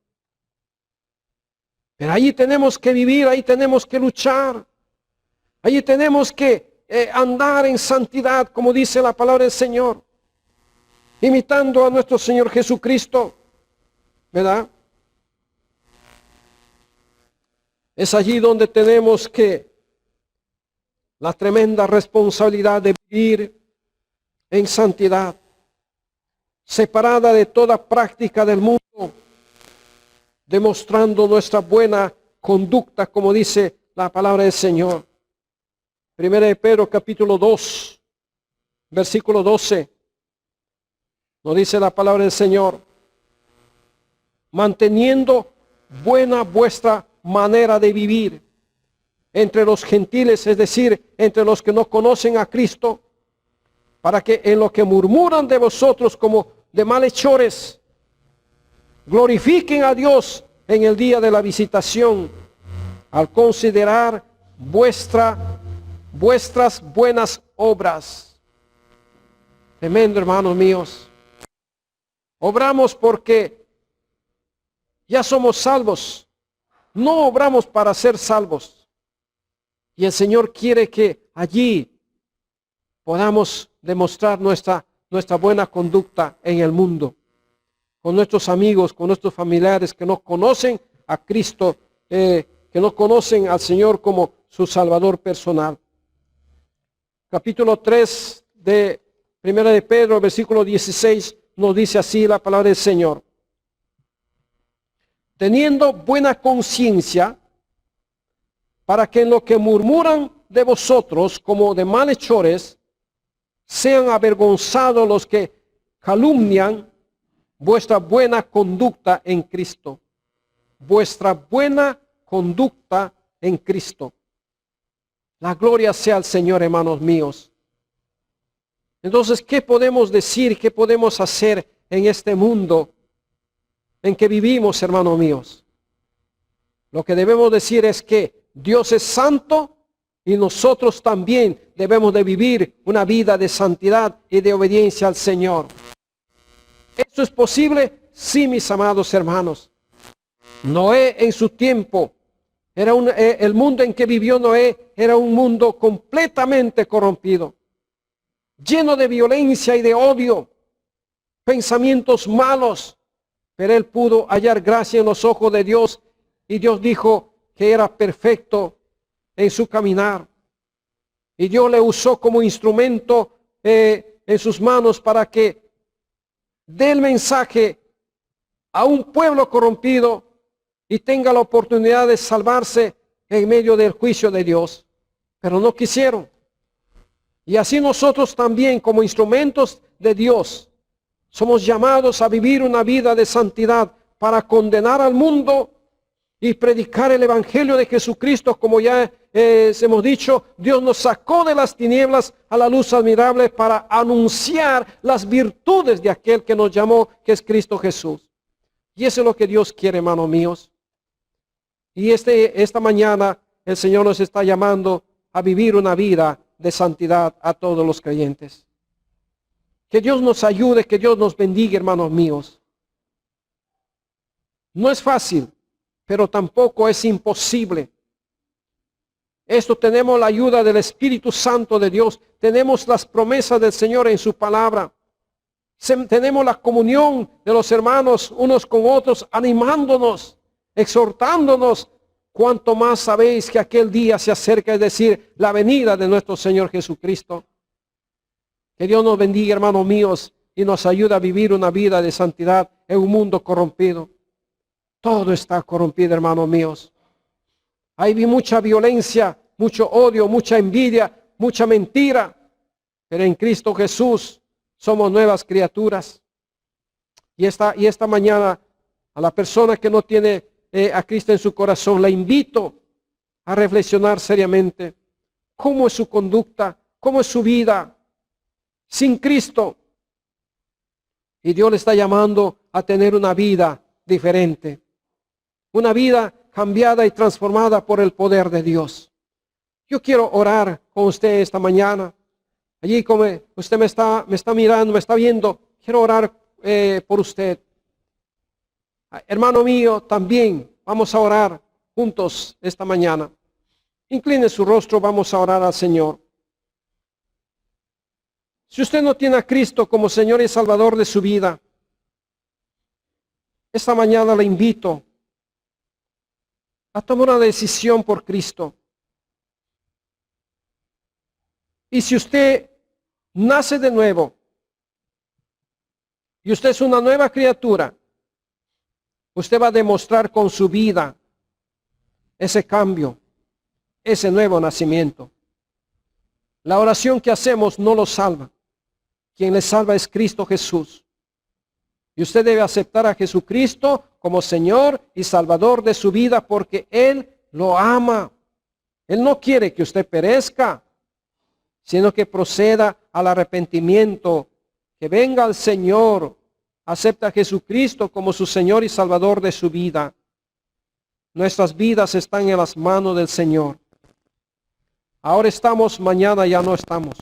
Pero ahí tenemos que vivir, ahí tenemos que luchar. Ahí tenemos que andar en santidad, como dice la palabra del Señor. Imitando a nuestro Señor Jesucristo. ¿Verdad? Es allí donde tenemos que la tremenda responsabilidad de vivir en santidad, separada de toda práctica del mundo, demostrando nuestra buena conducta, como dice la palabra del Señor. Primera de Pedro, capítulo 2, versículo 12, nos dice la palabra del Señor: manteniendo buena vuestra manera de vivir entre los gentiles, es decir, entre los que no conocen a Cristo, para que en lo que murmuran de vosotros como de malhechores, glorifiquen a Dios en el día de la visitación, al considerar vuestras buenas obras. Tremendo, hermanos míos. Obramos porque ya somos salvos. No obramos para ser salvos. Y el Señor quiere que allí podamos demostrar nuestra buena conducta en el mundo. Con nuestros amigos, con nuestros familiares que no conocen a Cristo, que no conocen al Señor como su Salvador personal. Capítulo 3 de Primera de Pedro, versículo 16, nos dice así la palabra del Señor: teniendo buena conciencia, para que en lo que murmuran de vosotros como de malhechores, sean avergonzados los que calumnian vuestra buena conducta en Cristo. Vuestra buena conducta en Cristo. La gloria sea al Señor, hermanos míos. Entonces, ¿qué podemos decir? ¿Qué podemos hacer en este mundo en que vivimos, hermanos míos? Lo que debemos decir es que Dios es santo y nosotros también debemos de vivir una vida de santidad y de obediencia al Señor. ¿Esto es posible? Sí, mis amados hermanos. Noé en su tiempo, el mundo en que vivió Noé era un mundo completamente corrompido, lleno de violencia y de odio, pensamientos malos, pero él pudo hallar gracia en los ojos de Dios y Dios dijo que era perfecto en su caminar. Y Dios le usó como instrumento en sus manos para que dé el mensaje a un pueblo corrompido y tenga la oportunidad de salvarse en medio del juicio de Dios. Pero no quisieron. Y así nosotros también, como instrumentos de Dios, somos llamados a vivir una vida de santidad para condenar al mundo y predicar el evangelio de Jesucristo. Como ya hemos dicho, Dios nos sacó de las tinieblas a la luz admirable para anunciar las virtudes de aquel que nos llamó, que es Cristo Jesús. Y eso es lo que Dios quiere, hermanos míos. Y esta mañana el Señor nos está llamando a vivir una vida de santidad a todos los creyentes. Que Dios nos ayude, que Dios nos bendiga, hermanos míos. No es fácil, pero tampoco es imposible. Esto tenemos la ayuda del Espíritu Santo de Dios. Tenemos las promesas del Señor en su palabra. Tenemos la comunión de los hermanos unos con otros, animándonos, exhortándonos. Cuanto más sabéis que aquel día se acerca, es decir, la venida de nuestro Señor Jesucristo. Que Dios nos bendiga, hermanos míos, y nos ayude a vivir una vida de santidad en un mundo corrompido. Todo está corrompido, hermanos míos. Hay mucha violencia, mucho odio, mucha envidia, mucha mentira. Pero en Cristo Jesús somos nuevas criaturas. Y esta mañana, a la persona que no tiene a Cristo en su corazón, la invito a reflexionar seriamente. ¿Cómo es su conducta? ¿Cómo es su vida sin Cristo? Y Dios le está llamando a tener una vida diferente. Una vida cambiada y transformada por el poder de Dios. Yo quiero orar con usted esta mañana. Allí como usted me está mirando, me está viendo, quiero orar por usted. Hermano mío, también vamos a orar juntos esta mañana. Incline su rostro, vamos a orar al Señor. Si usted no tiene a Cristo como Señor y Salvador de su vida, esta mañana le invito a tomar una decisión por Cristo. Y si usted nace de nuevo y usted es una nueva criatura, usted va a demostrar con su vida ese cambio, ese nuevo nacimiento. La oración que hacemos no lo salva. Quien le salva es Cristo Jesús. Y usted debe aceptar a Jesucristo como Señor y Salvador de su vida porque Él lo ama. Él no quiere que usted perezca, sino que proceda al arrepentimiento, que venga al Señor, acepta a Jesucristo como su Señor y Salvador de su vida. Nuestras vidas están en las manos del Señor. Ahora estamos, mañana ya no estamos.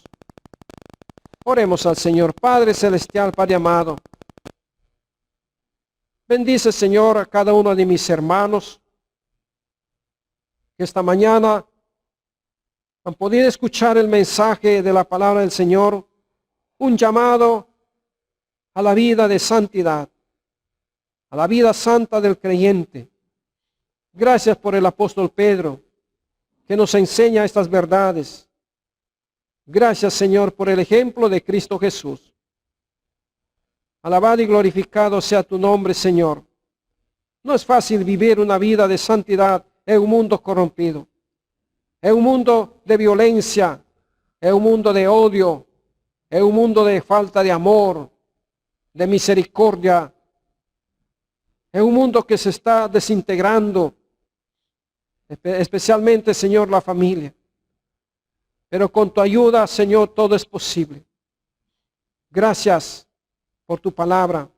Oremos al Señor. Padre celestial, Padre amado, bendice, Señor, a cada uno de mis hermanos que esta mañana han podido escuchar el mensaje de la palabra del Señor, un llamado a la vida de santidad, a la vida santa del creyente. Gracias por el apóstol Pedro, que nos enseña estas verdades. Gracias, Señor, por el ejemplo de Cristo Jesús. Alabado y glorificado sea tu nombre, Señor. No es fácil vivir una vida de santidad en un mundo corrompido, en un mundo de violencia, en un mundo de odio, en un mundo de falta de amor, de misericordia, en un mundo que se está desintegrando, especialmente, Señor, la familia. Pero con tu ayuda, Señor, todo es posible. Gracias por tu palabra.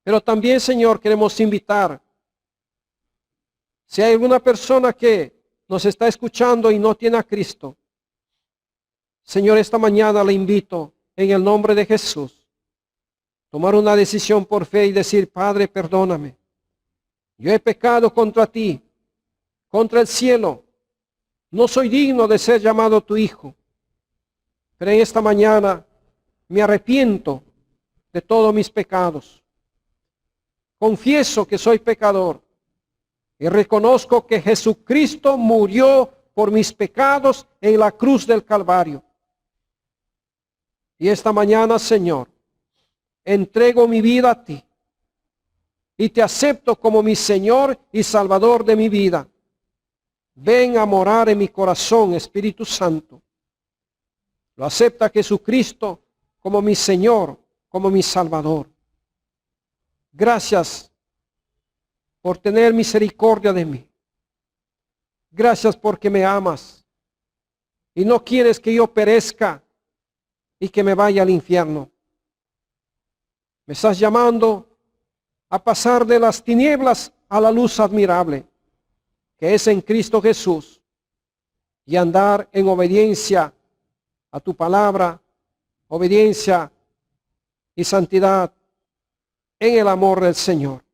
Pero también, Señor, queremos invitar, si hay alguna persona que nos está escuchando y no tiene a Cristo, Señor, esta mañana le invito en el nombre de Jesús, tomar una decisión por fe y decir: Padre, perdóname. Yo he pecado contra ti, contra el cielo. No soy digno de ser llamado tu hijo. Pero en esta mañana me arrepiento de todos mis pecados. Confieso que soy pecador y reconozco que Jesucristo murió por mis pecados en la cruz del Calvario. Y esta mañana, Señor, entrego mi vida a ti y te acepto como mi Señor y Salvador de mi vida. Ven a morar en mi corazón, Espíritu Santo. Lo acepta Jesucristo como mi Señor, como mi Salvador. Gracias por tener misericordia de mí. Gracias porque me amas y no quieres que yo perezca y que me vaya al infierno. Me estás llamando a pasar de las tinieblas a la luz admirable, que es en Cristo Jesús, y andar en obediencia a tu palabra, obediencia y santidad en el amor del Señor.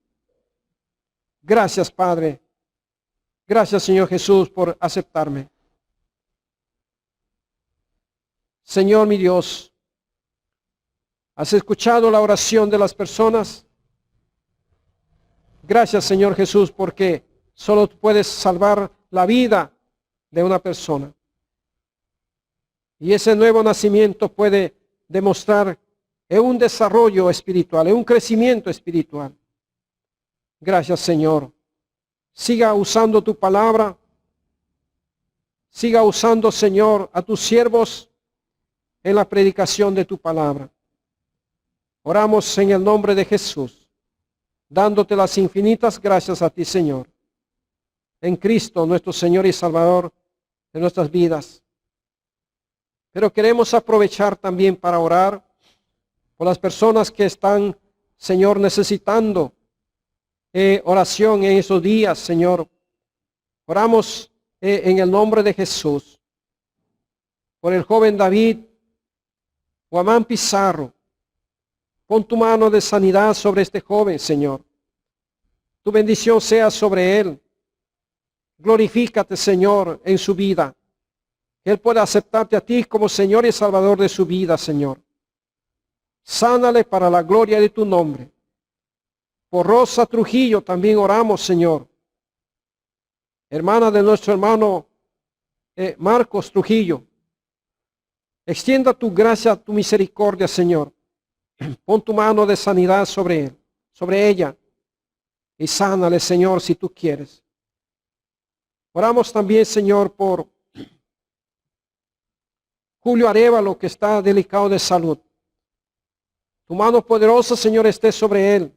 Gracias, Padre. Gracias, Señor Jesús, por aceptarme. Señor mi Dios, ¿has escuchado la oración de las personas? Gracias, Señor Jesús, porque solo tú puedes salvar la vida de una persona. Y ese nuevo nacimiento puede demostrar un desarrollo espiritual, un crecimiento espiritual. Gracias, Señor. Siga usando tu palabra. Siga usando, Señor, a tus siervos en la predicación de tu palabra. Oramos en el nombre de Jesús, dándote las infinitas gracias a ti, Señor. En Cristo, nuestro Señor y Salvador de nuestras vidas. Pero queremos aprovechar también para orar por las personas que están, Señor, necesitando oración en esos días, Señor. Oramos en el nombre de Jesús por el joven David Guamán Pizarro. Pon tu mano de sanidad sobre este joven, Señor. Tu bendición sea sobre él. Glorifícate, Señor, en su vida. Que él pueda aceptarte a ti como Señor y Salvador de su vida, Señor. Sánale para la gloria de tu nombre. Por Rosa Trujillo también oramos, Señor. Hermana de nuestro hermano Marcos Trujillo. Extienda tu gracia, tu misericordia, Señor. Pon tu mano de sanidad sobre él, sobre ella. Y sánale, Señor, si tú quieres. Oramos también, Señor, por Julio Arévalo, que está delicado de salud. Tu mano poderosa, Señor, esté sobre él,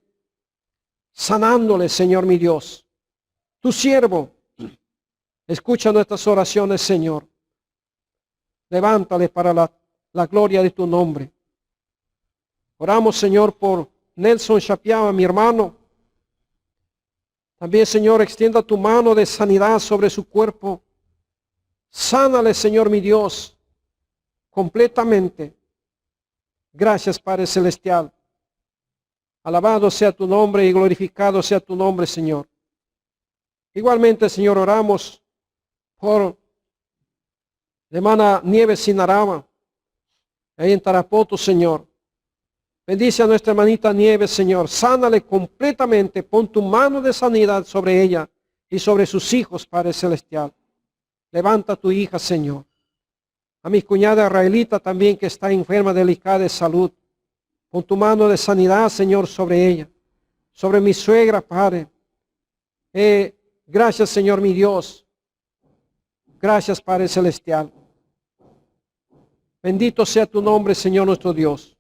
sanándole, Señor mi Dios. Tu siervo, escucha nuestras oraciones, Señor. Levántale para la gloria de tu nombre. Oramos, Señor, por Nelson Chapiaba, mi hermano. También, Señor, extienda tu mano de sanidad sobre su cuerpo. Sánale, Señor mi Dios, completamente. Gracias, Padre Celestial. Alabado sea tu nombre y glorificado sea tu nombre, Señor. Igualmente, Señor, oramos por la hermana Nieves Sinarama, ahí en Tarapoto, Señor. Bendice a nuestra hermanita Nieves, Señor. Sánale completamente. Pon tu mano de sanidad sobre ella y sobre sus hijos, Padre Celestial. Levanta a tu hija, Señor. A mi cuñada Raelita también, que está enferma, delicada de salud. Pon tu mano de sanidad, Señor, sobre ella. Sobre mi suegra, Padre. Gracias, Señor, mi Dios. Gracias, Padre Celestial. Bendito sea tu nombre, Señor, nuestro Dios.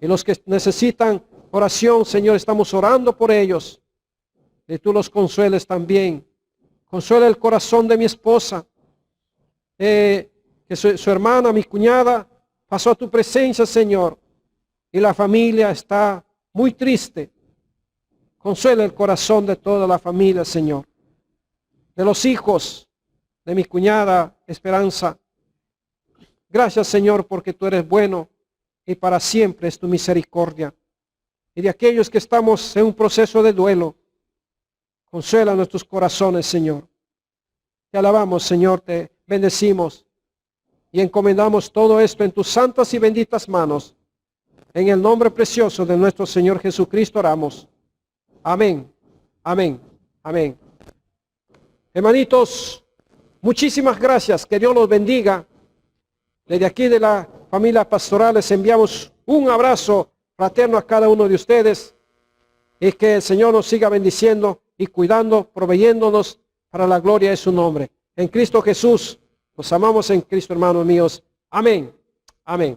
Y los que necesitan oración, Señor, estamos orando por ellos. Y tú los consueles también. Consuela el corazón de mi esposa. Que su hermana, mi cuñada, pasó a tu presencia, Señor. Y la familia está muy triste. Consuela el corazón de toda la familia, Señor. De los hijos de mi cuñada Esperanza. Gracias, Señor, porque tú eres bueno y para siempre es tu misericordia. Y de aquellos que estamos en un proceso de duelo, consuela nuestros corazones, Señor. Te alabamos, Señor, te bendecimos y encomendamos todo esto en tus santas y benditas manos. En el nombre precioso de nuestro Señor Jesucristo oramos. Amén, amén, amén. Hermanitos, muchísimas gracias. Que Dios los bendiga. Desde aquí de la familia pastoral les enviamos un abrazo fraterno a cada uno de ustedes. Y que el Señor nos siga bendiciendo y cuidando, proveyéndonos para la gloria de su nombre. En Cristo Jesús, los amamos en Cristo, hermanos míos. Amén, amén.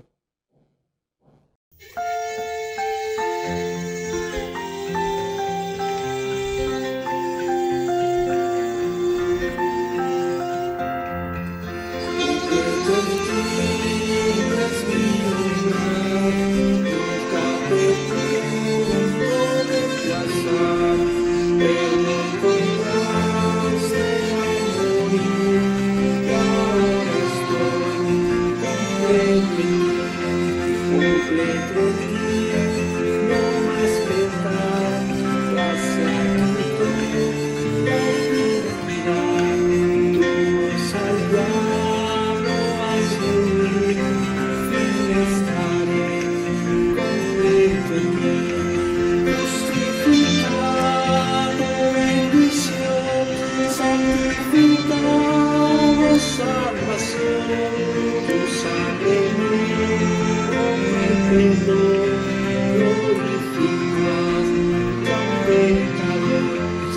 Glorificas, tan pecadores,